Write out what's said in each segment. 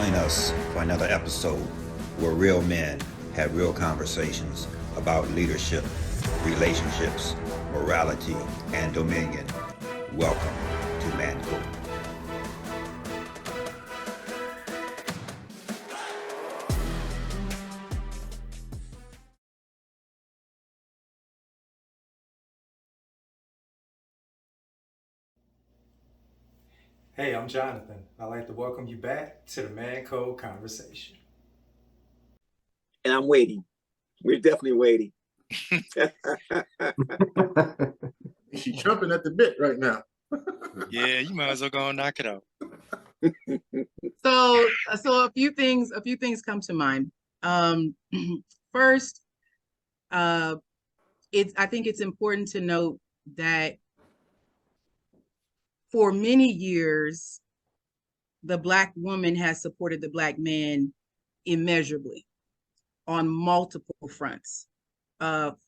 join us for another episode where real men have real conversations about leadership, relationships, morality, and dominion. Welcome to Mancode. Hey, I'm Jonathan. I'd like to welcome you back to the Mancode conversation. And I'm waiting. We're definitely waiting. She's jumping at the bit right now. Yeah, you might as well go and knock it out. So a few things come to mind. First, I think it's important to note that for many years, the Black woman has supported the Black man immeasurably on multiple fronts,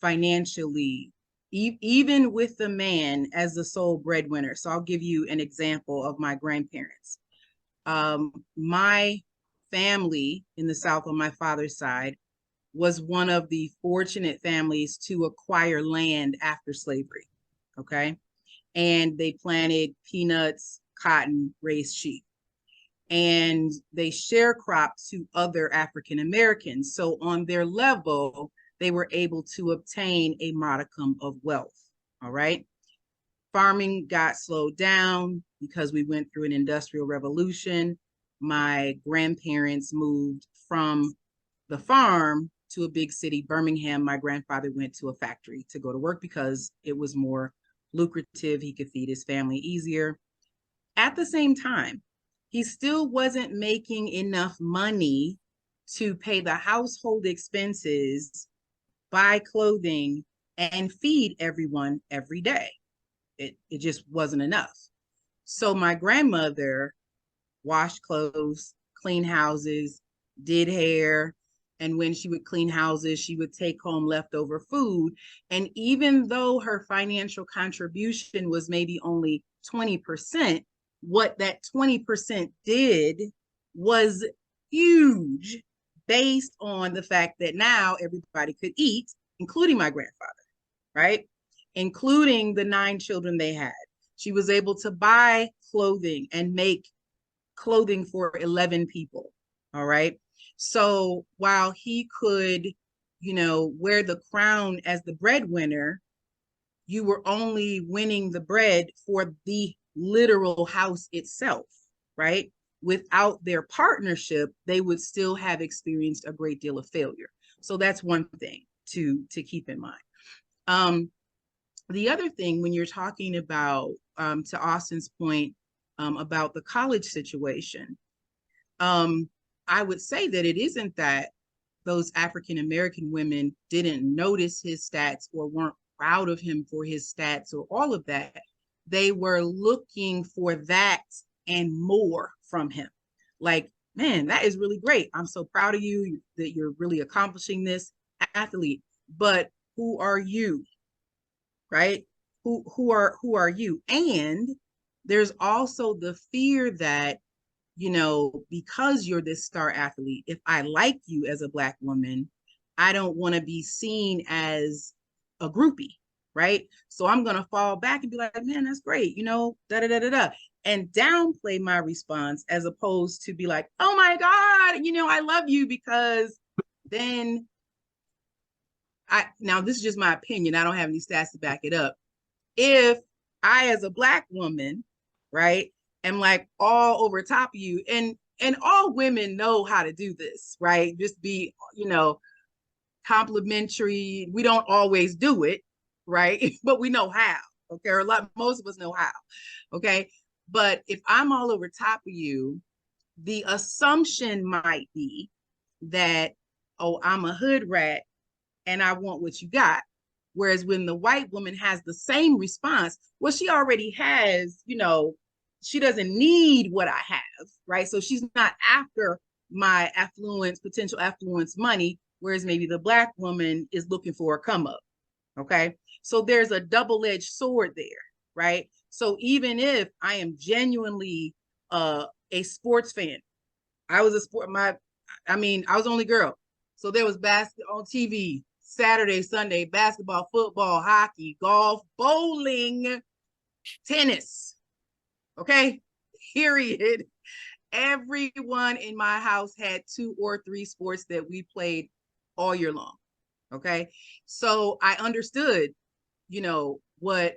financially, even with the man as the sole breadwinner. So I'll give you an example of my grandparents. My family in the South on my father's side was one of the fortunate families to acquire land after slavery, okay? And they planted peanuts, cotton, raised sheep. And they sharecropped to other African Americans. So on their level, they were able to obtain a modicum of wealth, all right? Farming got slowed down because we went through an industrial revolution. My grandparents moved from the farm to a big city, Birmingham. My grandfather went to a factory to go to work because it was more lucrative. He could feed his family easier. At the same time, he still wasn't making enough money to pay the household expenses, buy clothing, and feed everyone every day. It just wasn't enough. So my grandmother washed clothes, cleaned houses, did hair. And when she would clean houses, she would take home leftover food. And even though her financial contribution was maybe only 20%, what that 20% did was huge based on the fact that now everybody could eat, including my grandfather, right? Including the 9 children they had. She was able to buy clothing and make clothing for 11 people, all right? So while he could, wear the crown as the breadwinner, you were only winning the bread for the literal house itself, right? Without their partnership, they would still have experienced a great deal of failure. So that's one thing to keep in mind. The other thing, when you're talking about, to Austin's point, about the college situation, I would say that it isn't that those African-American women didn't notice his stats or weren't proud of him for his stats or all of that. They were looking for that and more from him. Like, man, that is really great. I'm so proud of you that you're really accomplishing this, athlete. But who are you? Right? Who are you? And there's also the fear that, because you're this star athlete, if I like you as a Black woman, I don't want to be seen as a groupie, right? So I'm going to fall back and be like, man, that's great, and downplay my response as opposed to be like, oh my God, I love you, because then now this is just my opinion. I don't have any stats to back it up. If I, as a Black woman, right, am like all over top of you, and all women know how to do this, right? Just be, complimentary. We don't always do it, right? But we know how, okay? Or most of us know how, okay? But if I'm all over top of you, the assumption might be that, oh, I'm a hood rat and I want what you got. Whereas when the white woman has the same response, well, she already has, she doesn't need what I have, right? So she's not after my potential affluence money, whereas maybe the Black woman is looking for a come up, okay? So there's a double-edged sword there, right? So even if I am genuinely a sports fan, I was a sport. I was the only girl. So there was basketball on TV, Saturday, Sunday, basketball, football, hockey, golf, bowling, tennis. Okay, period. Everyone in my house had 2 or 3 sports that we played all year long. Okay, so I understood, what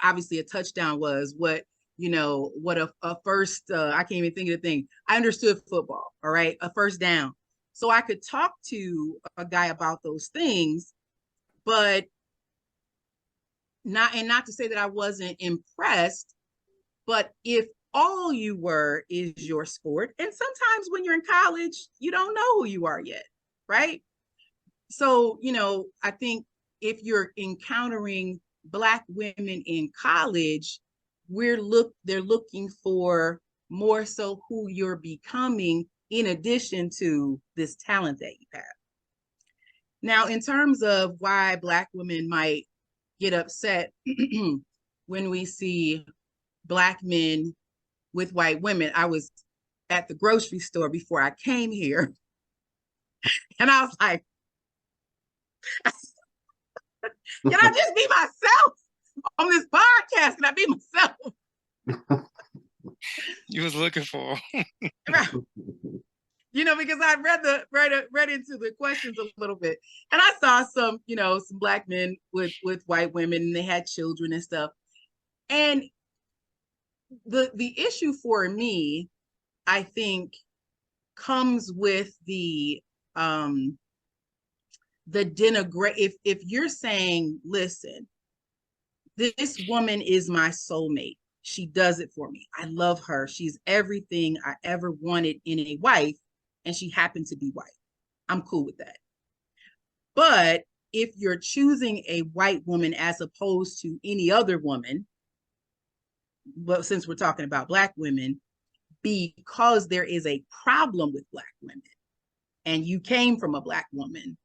obviously a touchdown was, what what a first I can't even think of the thing. I understood football, all right, a first down. So I could talk to a guy about those things, but not to say that I wasn't impressed, but if all you were is your sport, and sometimes when you're in college, you don't know who you are yet, right? So, I think if you're encountering Black women in college, they're looking for more so who you're becoming in addition to this talent that you have. Now, in terms of why Black women might get upset when we see Black men with white women, I was at the grocery store before I came here, and I was like, can I just be myself on this podcast? Can I be myself? You was looking for. Because I read into the questions a little bit, and I saw some Black men with white women, and they had children and stuff. And the issue for me, I think, comes with the denigrate. If you're saying, listen, this woman is my soulmate. She does it for me. I love her. She's everything I ever wanted in a wife, and she happened to be white. I'm cool with that. But if you're choosing a white woman as opposed to any other woman, well, since we're talking about Black women, because there is a problem with Black women, and you came from a Black woman,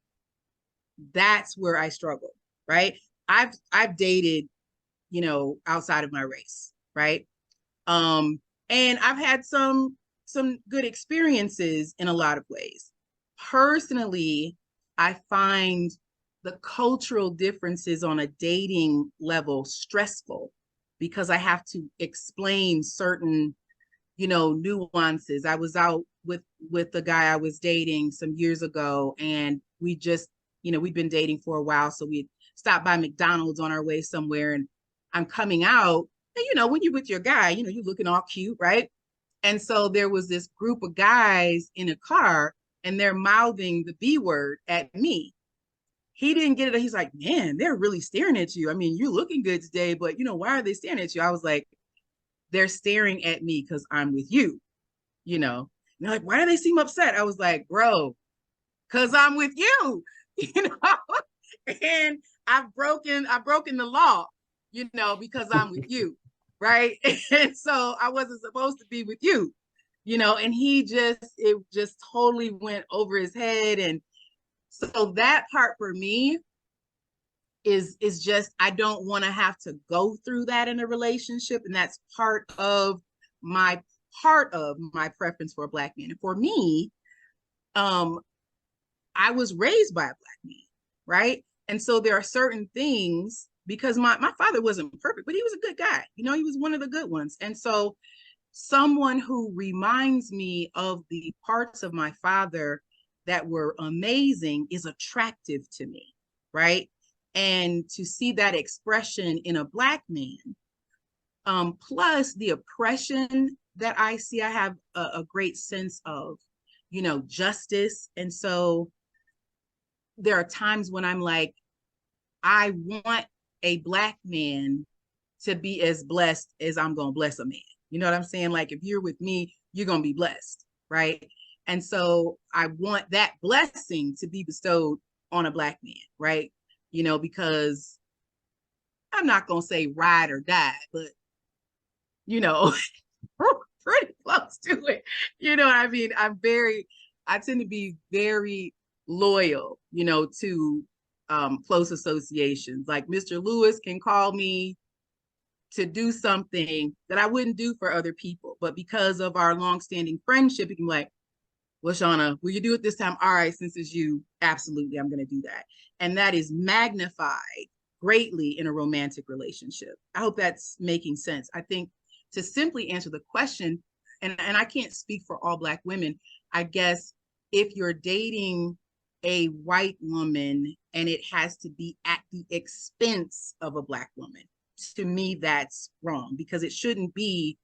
that's where I struggle, right? I've dated, outside of my race, right? And I've had some good experiences in a lot of ways. Personally, I find the cultural differences on a dating level stressful because I have to explain certain, nuances. I was out with the guy I was dating some years ago, and we just, we'd been dating for a while. So we stopped by McDonald's on our way somewhere, and I'm coming out, and when you're with your guy, you're looking all cute, right? And so there was this group of guys in a car, and they're mouthing the B word at me. He didn't get it. He's like, man, they're really staring at you. I mean, you're looking good today, but why are they staring at you? I was like, they're staring at me because I'm with you, And they're like, why do they seem upset? I was like, bro, because I'm with you, and I've broken the law, because I'm with you. Right. And so I wasn't supposed to be with you, and it just totally went over his head. And so that part for me is just, I don't want to have to go through that in a relationship. And that's part of my preference for a Black man. And for me, I was raised by a Black man, right? And so there are certain things, because my father wasn't perfect, but he was a good guy. He was one of the good ones. And so someone who reminds me of the parts of my father that were amazing is attractive to me, right? And to see that expression in a Black man, plus the oppression that I see, I have a great sense of, justice. And so there are times when I'm like, I want a Black man to be as blessed as I'm going to bless a man. You know what I'm saying? Like, if you're with me, you're going to be blessed, right? And so I want that blessing to be bestowed on a Black man, right? Because I'm not going to say ride or die, but, pretty close to it. What I mean? I tend to be very loyal, to close associations. Like Mr. Lewis can call me to do something that I wouldn't do for other people. But because of our longstanding friendship, you can be like, well, Shauna, will you do it this time? All right, since it's you, absolutely, I'm going to do that. And that is magnified greatly in a romantic relationship. I hope that's making sense. I think to simply answer the question, and I can't speak for all Black women, I guess if you're dating a white woman and it has to be at the expense of a Black woman, to me, that's wrong, because it shouldn't be,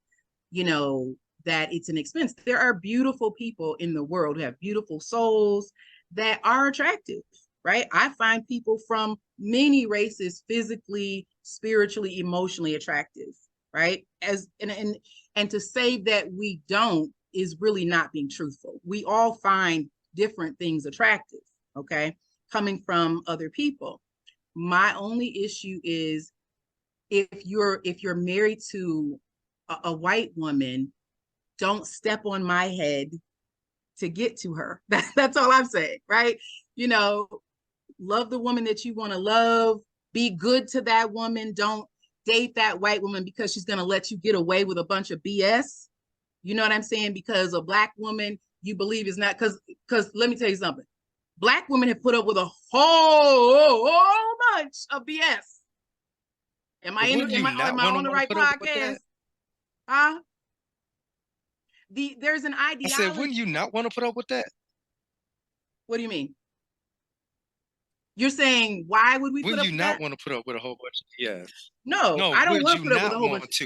you know, that it's an expense. There are beautiful people in the world who have beautiful souls that are attractive, right? I find people from many races physically, spiritually, emotionally attractive, right? And to say that we don't is really not being truthful. We all find different things attractive, okay, coming from other people. My only issue is if you're married to a white woman, don't step on my head to get to her. That's all I'm saying, right? You know, love the woman that you want to love, be good to that woman. Don't date that white woman because she's going to let you get away with a bunch of BS. You know what I'm saying? Because a Black woman you believe is not, because let me tell you something. Black women have put up with a whole bunch of BS. Am I on the right podcast? Huh? There's an ideology. I said, wouldn't you not want to put up with that? What do you mean? You're saying, why would we put up with that? Wouldn't you not want to put up with a whole bunch of yes? No, I don't want to put up with a whole bunch.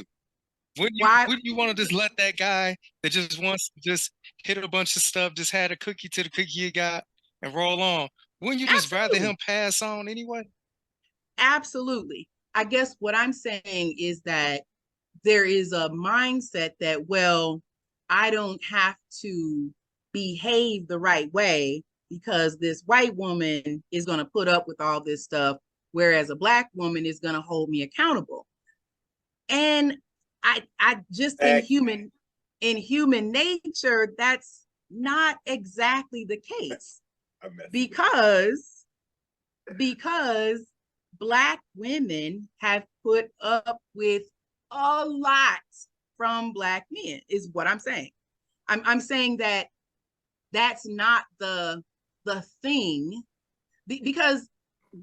Wouldn't you want to just let that guy that just wants to just hit a bunch of stuff, just had a cookie to the cookie you got and roll on? Wouldn't you just rather him pass on anyway? Absolutely. I guess what I'm saying is that there is a mindset that, well, I don't have to behave the right way because this white woman is going to put up with all this stuff, whereas a Black woman is going to hold me accountable. And I just in human nature, that's not exactly the case. Because Black women have put up with a lot from Black men, is what I'm saying. I'm saying that that's not the thing, because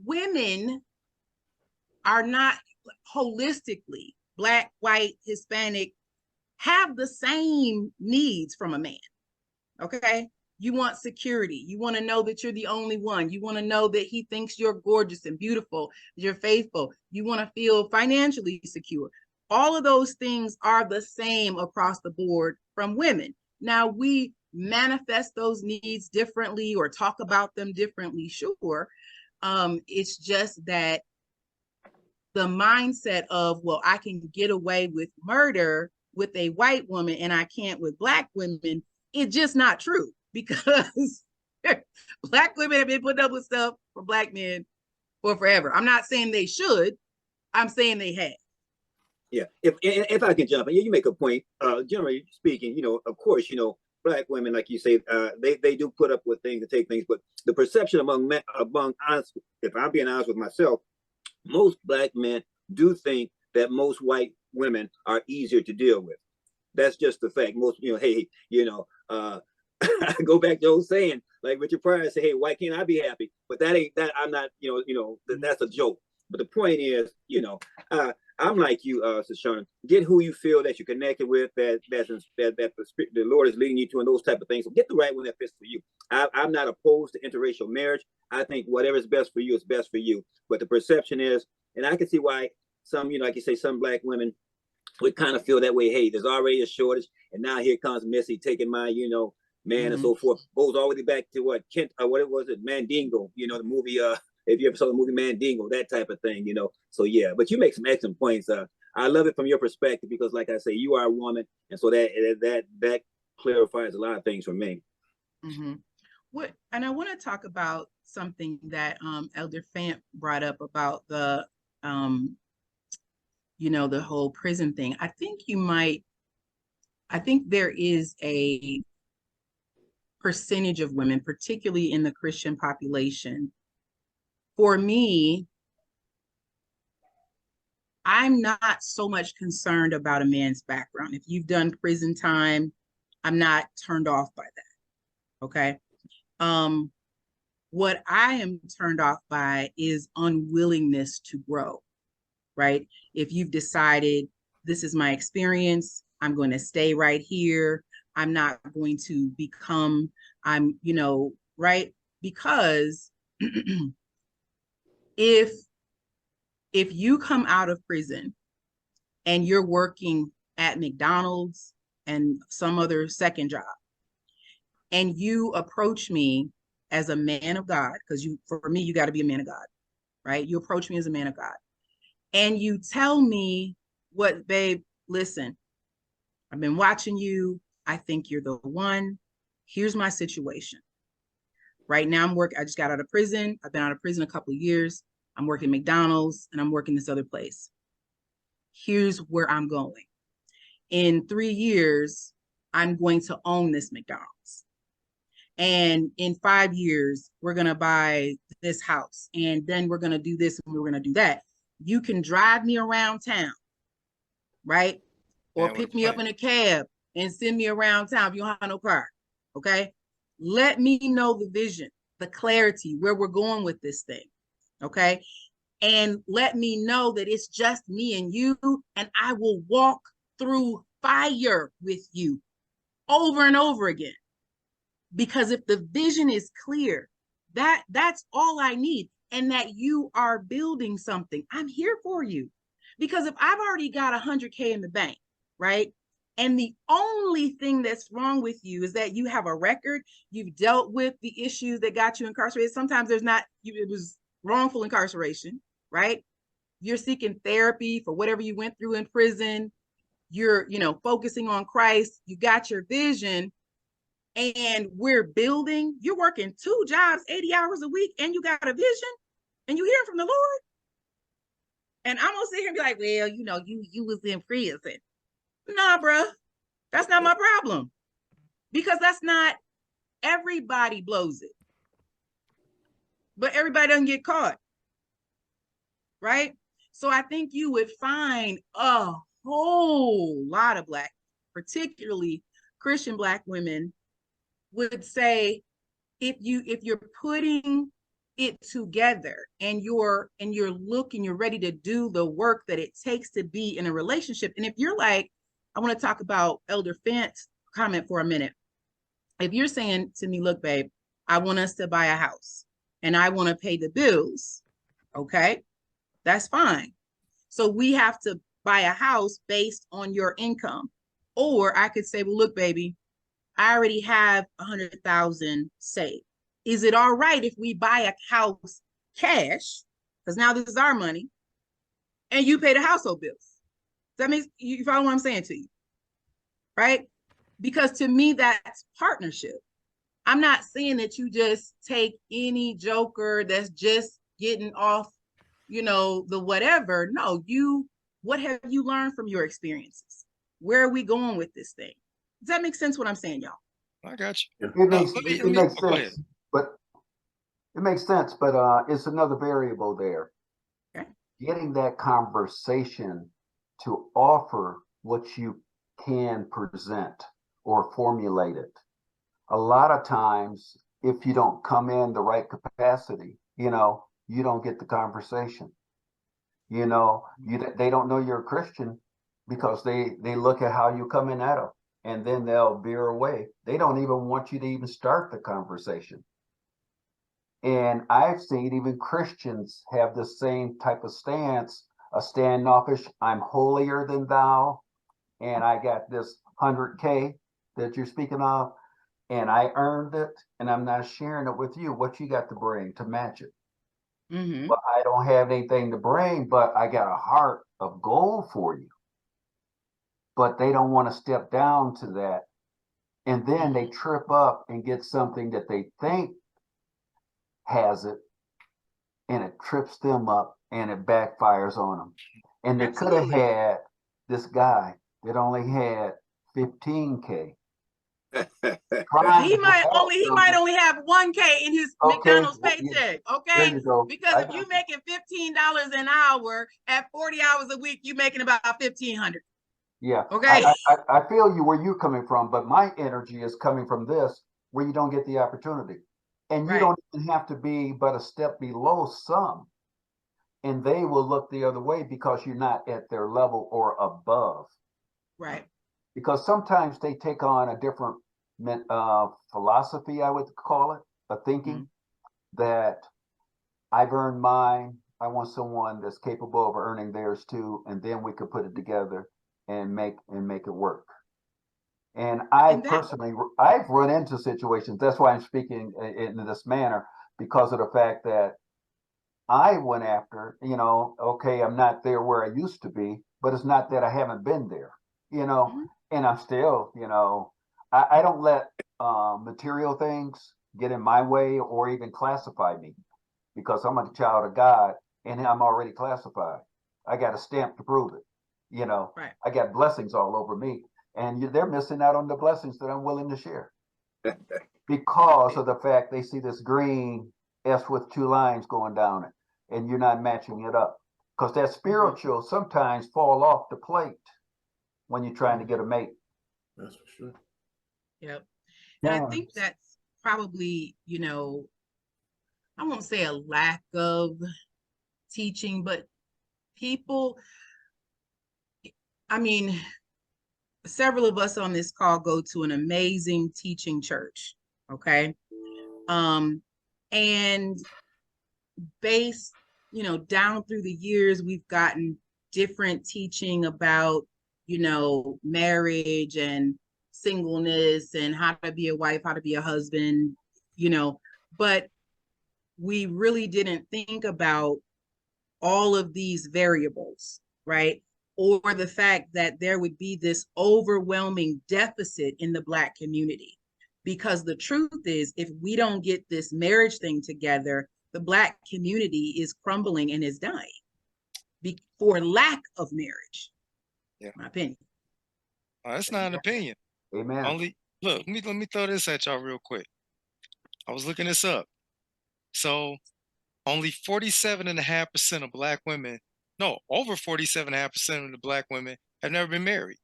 women are not holistically, Black, white, Hispanic, have the same needs from a man. Okay. You want security. You want to know that you're the only one. You want to know that he thinks you're gorgeous and beautiful, you're faithful. You want to feel financially secure. All of those things are the same across the board from women. Now, we manifest those needs differently or talk about them differently, sure. It's just that the mindset of, well, I can get away with murder with a white woman and I can't with Black women, it's just not true, because Black women have been putting up with stuff for Black men for forever. I'm not saying they should, I'm saying they have. Yeah, if I can jump in, you make a point. Generally speaking, you know, of course, you know, Black women, like you say, they do put up with things and take things, but the perception among honest, if I'm being honest with myself, most Black men do think that most white women are easier to deal with. That's just the fact. Most, you know, hey, you know, I go back to the old saying, like Richard Pryor said, hey, why can't I be happy? But that ain't that. I'm not, that's a joke. But the point is, you know, I'm like you, Shoshana. Get who you feel that you're connected with, that the Lord is leading you to, and those type of things. So get the right one that fits for you. I'm not opposed to interracial marriage. I think whatever is best for you is best for you. But the perception is, and I can see why some, you know, like you say, some Black women would kind of feel that way. Hey, there's already a shortage, and now here comes Missy taking my, you know, man, and so forth. Goes all the way back to what was it, Mandingo? You know, the movie. If you ever saw the movie Mandingo, that type of thing, you know. So yeah, but you make some excellent points. I love it from your perspective because, like I say, you are a woman, and so that clarifies a lot of things for me. Mm-hmm. And I want to talk about something that Elder Fant brought up about the the whole prison thing. I think there is a percentage of women, particularly in the Christian population. For me, I'm not so much concerned about a man's background. If you've done prison time, I'm not turned off by that. Okay. What I am turned off by is unwillingness to grow, right? If you've decided this is my experience, I'm going to stay right here. I'm not going to become, right? Because if you come out of prison and you're working at McDonald's and some other second job, and you approach me as a man of God, because for me, you got to be a man of God, right? You approach me as a man of God, and you tell me, what, babe, listen, I've been watching you. I think you're the one. Here's my situation. Right now, I just got out of prison. I've been out of prison a couple of years. I'm working McDonald's and I'm working this other place. Here's where I'm going. In 3 years, I'm going to own this McDonald's. And in 5 years, we're going to buy this house. And then we're going to do this and we're going to do that. You can drive me around town, right? Or pick me up in a cab and send me around town if you don't have no car, okay? Let me know the vision, the clarity, where we're going with this thing, okay? And let me know that it's just me and you, and I will walk through fire with you over and over again. Because if the vision is clear, that's all I need, and that you are building something, I'm here for you. Because if I've already got 100K in the bank, right? And the only thing that's wrong with you is that you have a record, you've dealt with the issues that got you incarcerated. Sometimes it was wrongful incarceration, right? You're seeking therapy for whatever you went through in prison. You're, focusing on Christ. You got your vision, and we're building. You're working 2 jobs, 80 hours a week, and you got a vision, and you hear from the Lord. And I'm gonna sit here and be like, well, you was in prison. Nah, bro, that's not my problem. Because that's not, everybody blows it. But everybody doesn't get caught. Right? So I think you would find a whole lot of Black, particularly Christian Black women, would say, if you're putting it together and you're ready to do the work that it takes to be in a relationship. And if you're like, I want to talk about Elder Fant's comment for a minute. If you're saying to me, look, babe, I want us to buy a house and I want to pay the bills, okay, that's fine. So we have to buy a house based on your income. Or I could say, well, look, baby, I already have 100,000 saved. Is it all right if we buy a house cash? Because now this is our money, and you pay the household bills. That means you follow what I'm saying to you, right? Because to me, that's partnership. I'm not saying that you just take any joker that's just getting off, the whatever. No, what have you learned from your experiences? Where are we going with this thing? Does that make sense what I'm saying, y'all? I got you. It makes Go ahead. sense, but it's another variable there. Okay. Getting that conversation to offer what you can present or formulate it. A lot of times, if you don't come in the right capacity, you don't get the conversation. They don't know you're a Christian because they look at how you come in at them, and then they'll veer away. They don't even want you to even start the conversation. And I've seen even Christians have the same type of stance, a standoffish, I'm holier than thou, and I got this 100K that you're speaking of, and I earned it, and I'm not sharing it with you. What you got to bring to match it? Mm-hmm. Well, I don't have anything to bring, but I got a heart of gold for you. But they don't want to step down to that. And then they trip up and get something that they think has it, and it trips them up and it backfires on them. And they could have had this guy that only had 15K trying he to might help only have 1K in his Okay, McDonald's well, yeah, paycheck. there Okay. you go. Because if you making $15 an hour at 40 hours a week, you making about 1,500. Yeah. Okay. I feel you where you're coming from, but my energy is coming from this where you don't get the opportunity. And you Right. don't even have to be but a step below some. And they will look the other way because you're not at their level or above. Right. Because sometimes they take on a different philosophy, I would call it, a thinking that I've earned mine. I want someone that's capable of earning theirs too, and then we could put it together and make it work. And personally, I've run into situations. That's why I'm speaking in this manner, because of the fact that I went after, okay, I'm not there where I used to be, but it's not that I haven't been there, and I'm still, I don't let material things get in my way or even classify me, because I'm a child of God and I'm already classified. I got a stamp to prove it. Right. I got blessings all over me, and they're missing out on the blessings that I'm willing to share because of the fact they see this green S with 2 lines going down it, and you're not matching it up, because that spiritual sometimes fall off the plate when you're trying to get a mate. That's for sure. Yep. And I think that's probably, I won't say a lack of teaching, but people, several of us on this call go to an amazing teaching church. Okay. And based, down through the years, we've gotten different teaching about, marriage and singleness and how to be a wife, how to be a husband, but we really didn't think about all of these variables, right? Or the fact that there would be this overwhelming deficit in the Black community. Because the truth is, if we don't get this marriage thing together, the Black community is crumbling and is dying for lack of marriage. Yeah. My opinion. That's not an opinion. Amen. Look, let me throw this at y'all real quick. I was looking this up. So only 47.5% of Black women, no, over 47.5% of the Black women have never been married.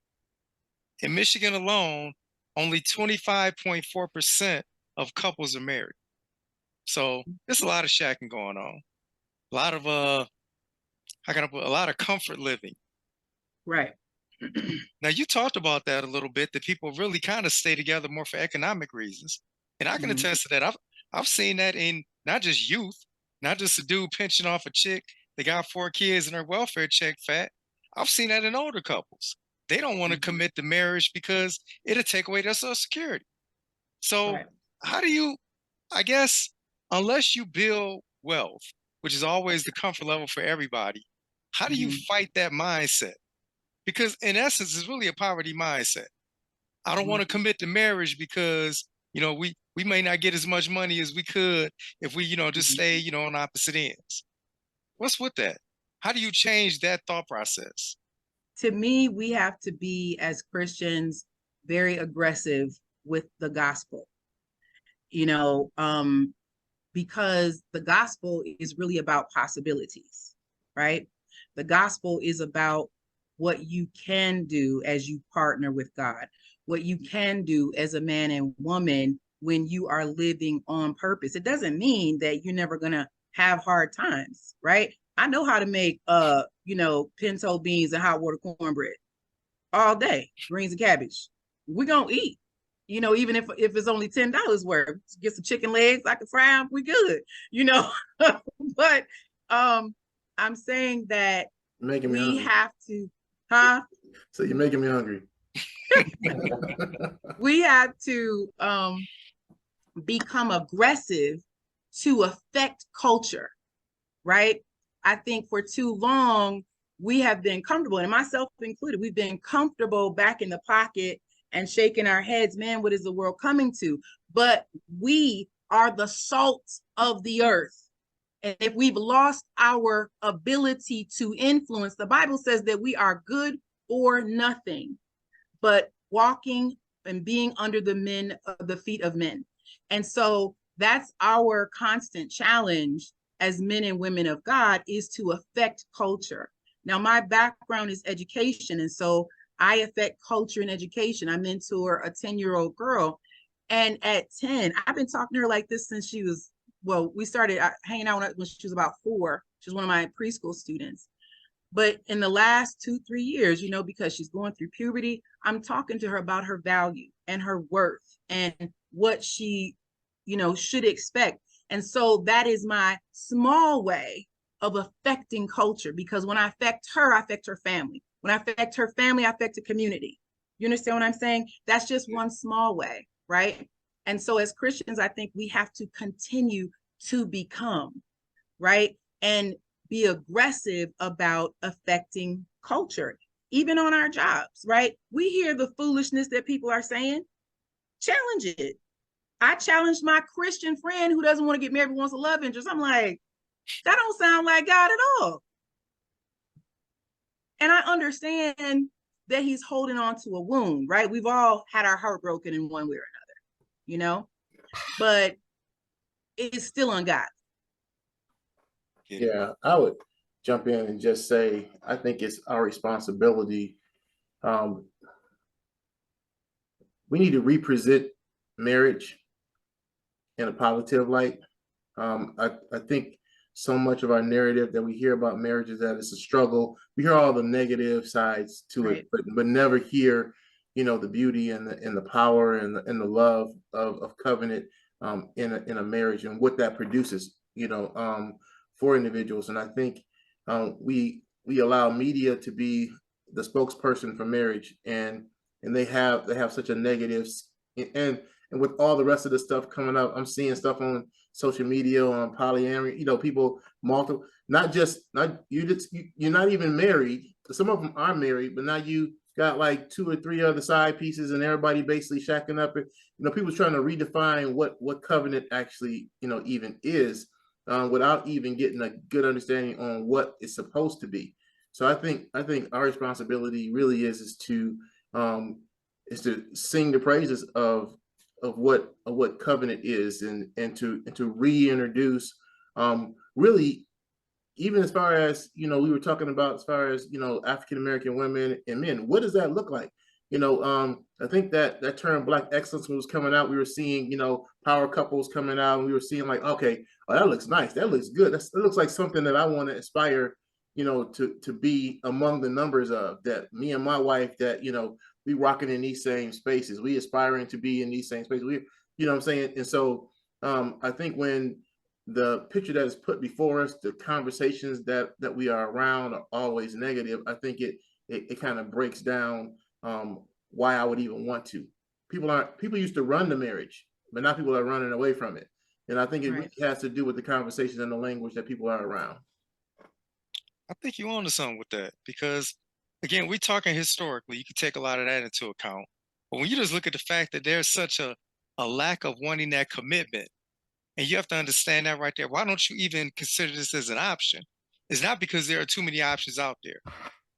In Michigan alone, only 25.4% of couples are married. So there's a lot of shacking going on. A lot of a lot of comfort living. Right. Now you talked about that a little bit, that people really kind of stay together more for economic reasons. And I can attest to that. I've seen that in not just youth, not just a dude pinching off a chick that got 4 kids and her welfare check fat. I've seen that in older couples. They don't want to commit to marriage because it'll take away their Social Security. So how do you, I guess, unless you build wealth, which is always the comfort level for everybody, how do you fight that mindset? Because in essence, it's really a poverty mindset. I don't want to commit to marriage because, we may not get as much money as we could if we, just stay, on opposite ends. What's with that? How do you change that thought process? To me, we have to be, as Christians, very aggressive with the gospel, because the gospel is really about possibilities, right? The gospel is about what you can do as you partner with God, what you can do as a man and woman when you are living on purpose. It doesn't mean that you're never going to have hard times, right? I know how to make, pinto beans and hot water cornbread all day, greens and cabbage. We're going to eat, even if it's only $10 worth. Get some chicken legs, I can fry them, we good, But I'm saying that we have to, So you're making me hungry. We have to become aggressive to affect culture, right? I think for too long, we have been comfortable, and myself included, we've been comfortable back in the pocket and shaking our heads, man, what is the world coming to? But we are the salt of the earth. And if we've lost our ability to influence, the Bible says that we are good or nothing, but walking and being under the feet of men. And so that's our constant challenge as men and women of God, is to affect culture. Now, my background is education, and so I affect culture and education. I mentor a 10-year-old girl, and at 10, I've been talking to her like this since she was, well, we started hanging out when she was about 4. She was one of my preschool students. But in the last 2-3 years, you know, because she's going through puberty, I'm talking to her about her value and her worth and what she, you know, should expect. And so that is my small way of affecting culture, because when I affect her, I affect her family. When I affect her family, I affect the community. You understand what I'm saying? That's just one small way, right? And so as Christians, I think we have to continue to become, right? And be aggressive about affecting culture, even on our jobs, right? We hear the foolishness that people are saying, challenge it. I challenged my Christian friend who doesn't want to get married but wants a love interest. I'm like, that don't sound like God at all. And I understand that he's holding on to a wound, right? We've all had our heart broken in one way or another, you know, but it's still ungodly. Yeah, I would jump in and just say, I think it's our responsibility. We need to represent marriage in a positive light. I think so much of our narrative that we hear about marriage is that it's a struggle. We hear all the negative sides to it, but never hear, you know, the beauty and the power and the love of covenant in a marriage and what that produces, you know, for individuals. And I think we allow media to be the spokesperson for marriage, and they have such a negative, and with all the rest of the stuff coming up, I'm seeing stuff on social media on polyamory, you know, people multiple, you're not even married. Some of them are married, but now you got like 2 or 3 other side pieces, and everybody basically shacking up. You know, people trying to redefine what covenant actually, you know, even is, without even getting a good understanding on what it's supposed to be. So I think our responsibility really is to sing the praises of what covenant is, and to reintroduce, really, even as far as, you know, we were talking about as far as, you know, African American women and men, what does that look like? You know, I think that term Black excellence was coming out. We were seeing, you know, power couples coming out, and we were seeing like, okay, oh, that looks nice, that looks good, that looks like something that I want to aspire, you know, to be among the numbers of, that me and my wife, that, you know, we rocking in these same spaces, we aspiring to be in these same spaces, we, you know what I'm saying? And so I think when the picture that is put before us, the conversations that we are around are always negative, I think it kind of breaks down why I would even want to. People used to run the marriage, but now people are running away from it. And I think it really has to do with the conversations and the language that people are around. I think you're onto something with that, because again, we're talking historically, you can take a lot of that into account. But when you just look at the fact that there's such a lack of wanting that commitment, and you have to understand that right there, why don't you even consider this as an option? It's not because there are too many options out there.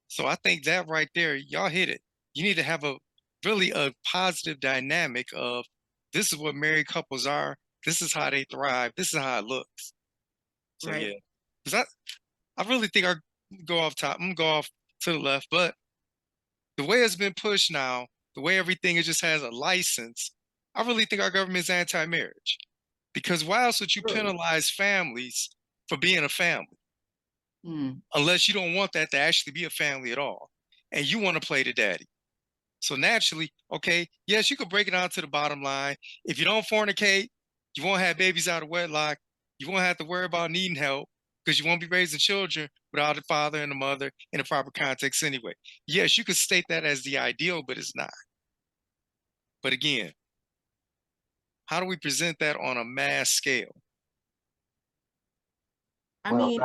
So I think that right there, y'all hit it. You need to have a positive dynamic of, this is what married couples are, this is how they thrive, this is how it looks. So yeah, because I really think I'm gonna go off to the left, but the way it's been pushed now, the way everything just has a license, I really think our government is anti-marriage. Because why else would you penalize families for being a family? Unless you don't want that to actually be a family at all, and you want to play the daddy. So naturally, okay, yes, you could break it down to the bottom line. If you don't fornicate, you won't have babies out of wedlock. You won't have to worry about needing help, because you won't be raising children without a father and a mother in a proper context anyway. Yes, you could state that as the ideal, but it's not. But again, how do we present that on a mass scale? I mean,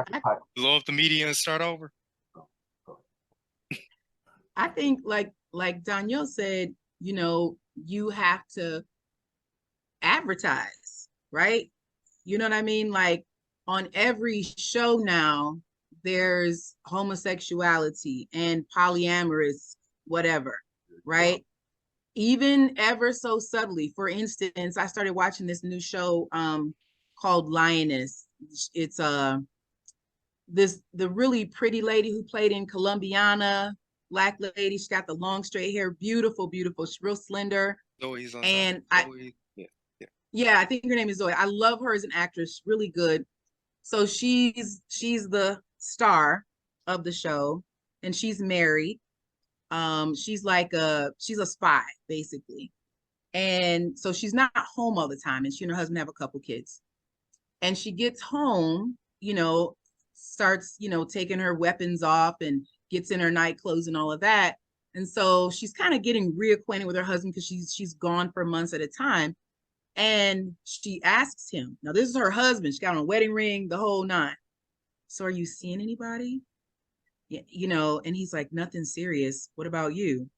blow up the media and start over? I think like Danielle said, you know, you have to advertise, right? You know what I mean? Like on every show now, there's homosexuality and polyamorous, whatever, right? even ever so subtly. For instance, I started watching this new show called Lioness. It's the really pretty lady who played in Columbiana, black lady. She's got the long straight hair, beautiful, beautiful. She's real slender. Zoe's on And Zoe. yeah, I think her name is Zoe. I love her as an actress, really good. So she's the star of the show, and she's married. She's a spy basically, and so she's not home all the time. And she and her husband have a couple kids, and she gets home, starts taking her weapons off and gets in her night clothes and all of that. And so she's kind of getting reacquainted with her husband because she's gone for months at a time. And she asks him, now this is her husband, she got on a wedding ring, the whole nine. So are you seeing anybody? Yeah, and he's like, nothing serious. What about you?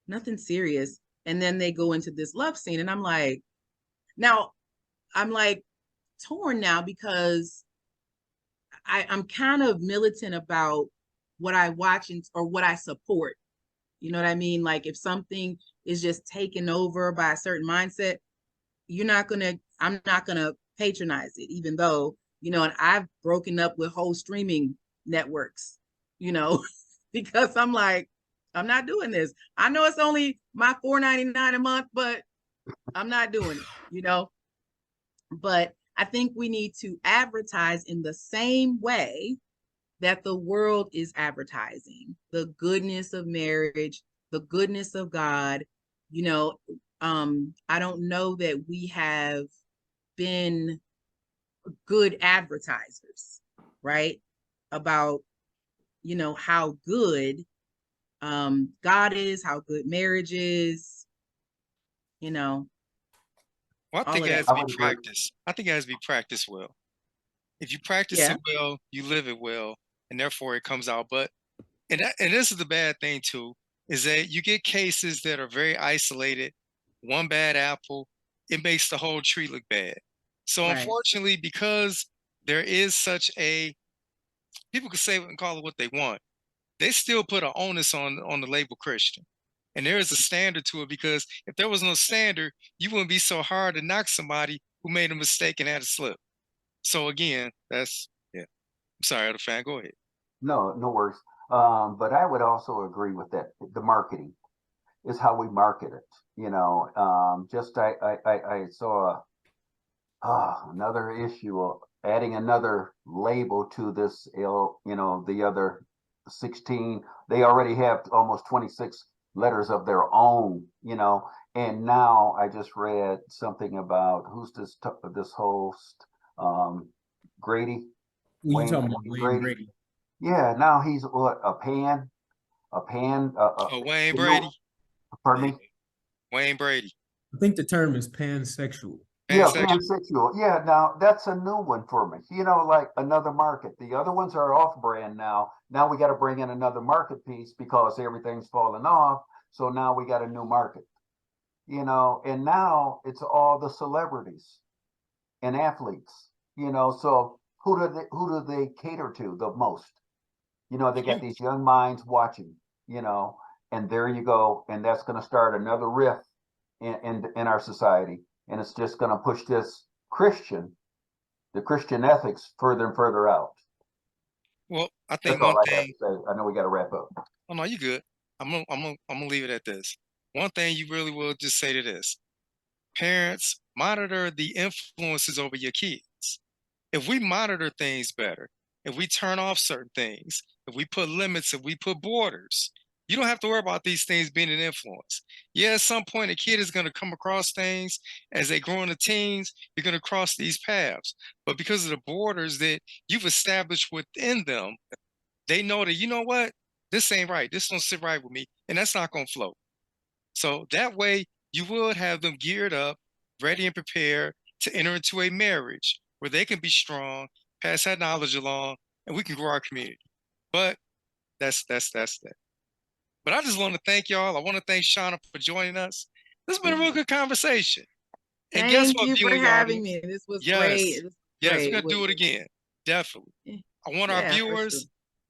Nothing serious. And then they go into this love scene. And I'm like torn now because I'm kind of militant about what I watch or what I support. You know what I mean? Like if something is just taken over by a certain mindset, I'm not gonna patronize it, even though, and I've broken up with whole streaming networks, because I'm like, I'm not doing this. I know it's only my $4.99 a month, but I'm not doing it, But I think we need to advertise in the same way that the world is advertising the goodness of marriage, the goodness of God. I don't know that we have been good advertisers, right? About, how good God is, how good marriage is, Well, I all think of it that. has to I be would agree. practiced. I think it has to be practiced well. If you practice Yeah. it well, you live it well, and therefore it comes out. But and this is the bad thing too, is that you get cases that are very isolated. One bad apple, it makes the whole tree look bad. So Right. unfortunately, because there is such a people can say and call it what they want, they still put an onus on the label Christian. And there is a standard to it because if there was no standard, you wouldn't be so hard to knock somebody who made a mistake and had a slip. So again, that's yeah. I'm sorry, other fan. Go ahead. No, no worries. But I would also agree with that. The marketing is how we market it. Just I saw another issue of adding another label to this. The other 16. They already have almost 26 letters of their own. And now I just read something about who's this host, Grady. Well, you Wayne, talking about Wayne Wayne Brady. Brady? Yeah, now he's what a pan, Wayne you know, Brady. pardon Yeah. me. Wayne Brady. I think the term is pansexual. Yeah, Pansexual. pansexual. Yeah, now that's a new one for me. Like another market. The other ones are off brand now. Now we got to bring in another market piece because everything's falling off. So now we got a new market. And now it's all the celebrities and athletes. So who do they cater to the most? They got these young minds watching, and there you go. And that's going to start another rift in our society. And it's just going to push the Christian ethics further and further out. Well, I That's think all one I have thing. to say. I know we got to wrap up. Oh no, you good. I'm gonna leave it at this. One thing you really will just say to this: parents, monitor the influences over your kids. If we monitor things better, if we turn off certain things, if we put limits, if we put borders, you don't have to worry about these things being an influence. Yeah, at some point, a kid is going to come across things as they grow into teens. You're going to cross these paths. But because of the borders that you've established within them, they know that, you know what? This ain't right. This don't sit right with me. And that's not going to flow. So that way, you will have them geared up, ready and prepared to enter into a marriage where they can be strong, pass that knowledge along, and we can grow our community. But that's that. But I just want to thank y'all. I want to thank Shauna for joining us. This has been a real good conversation. And guess Thank what, you for viewing having audience? me. This was great. Yes, It was yes, we're great. gonna do it again. Definitely. I want our Yeah, for sure. viewers,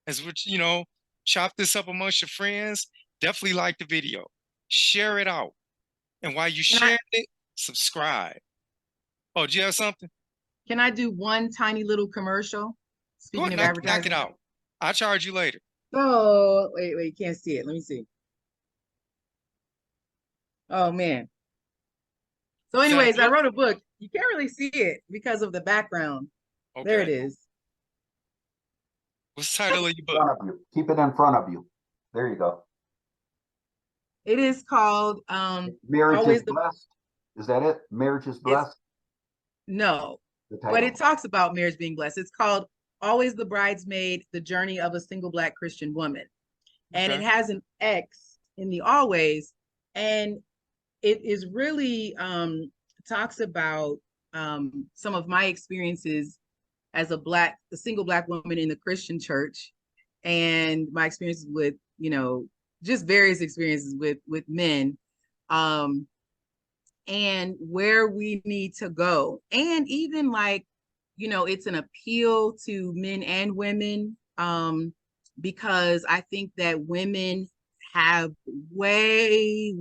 as which chop this up amongst your friends. Definitely like the video, share it out. And while you Can I, sharing it, subscribe. Oh, do you have something? can I do one tiny little commercial? Go Speaking ahead, of knock it advertising. out. I'll charge you later. Oh, wait, can't see it. Let me see. Oh man. So Is that a anyways, I book? wrote a book. You can't really see it because of the background. There it Okay. is. What's the title of your In book? front of you. Keep it in front of you. There you go. It is called Marriage Always is the blessed. Is that it? Marriage is it's blessed. no, The but it title. talks about marriage being blessed. It's called Always the Bridesmaid, The Journey of a Single Black Christian Woman. And it Okay. has an X in the always, and it is really talks about some of my experiences as a single black woman in the Christian church, and my experiences with, just various experiences with men, um, and where we need to go. And even like, it's an appeal to men and women, because I think that women have way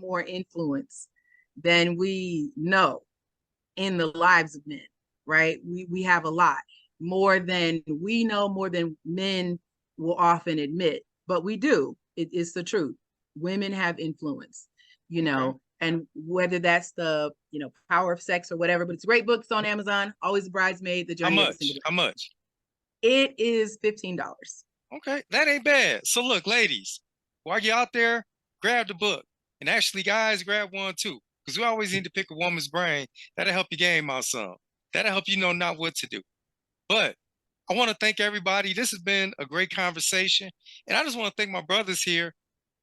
more influence than we know in the lives of men, right? We have a lot more than we know, more than men will often admit, but we do. It's the truth. Women have influence, Okay. and whether that's the, power of sex or whatever, but it's a great book. It's on Amazon. Always a Bridesmaid, The How Journey of a much? Single. How much? It is $15. Okay, that ain't bad. So look, ladies, while you're out there, grab the book. And actually, guys, grab one too. Because we always need to pick a woman's brain. That'll help you game out some. That'll help you know not what to do. But I want to thank everybody. This has been a great conversation. And I just want to thank my brothers here.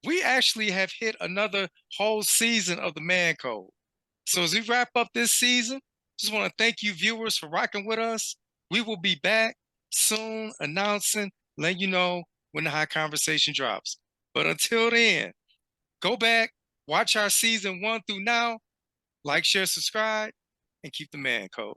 We actually have hit another whole season of the Man Code. So as we wrap up this season, just want to thank you viewers for rocking with us. We will be back soon announcing, letting you know when the high conversation drops. But until then, go back, watch our season 1 through now, like, share, subscribe, and keep the Man Code.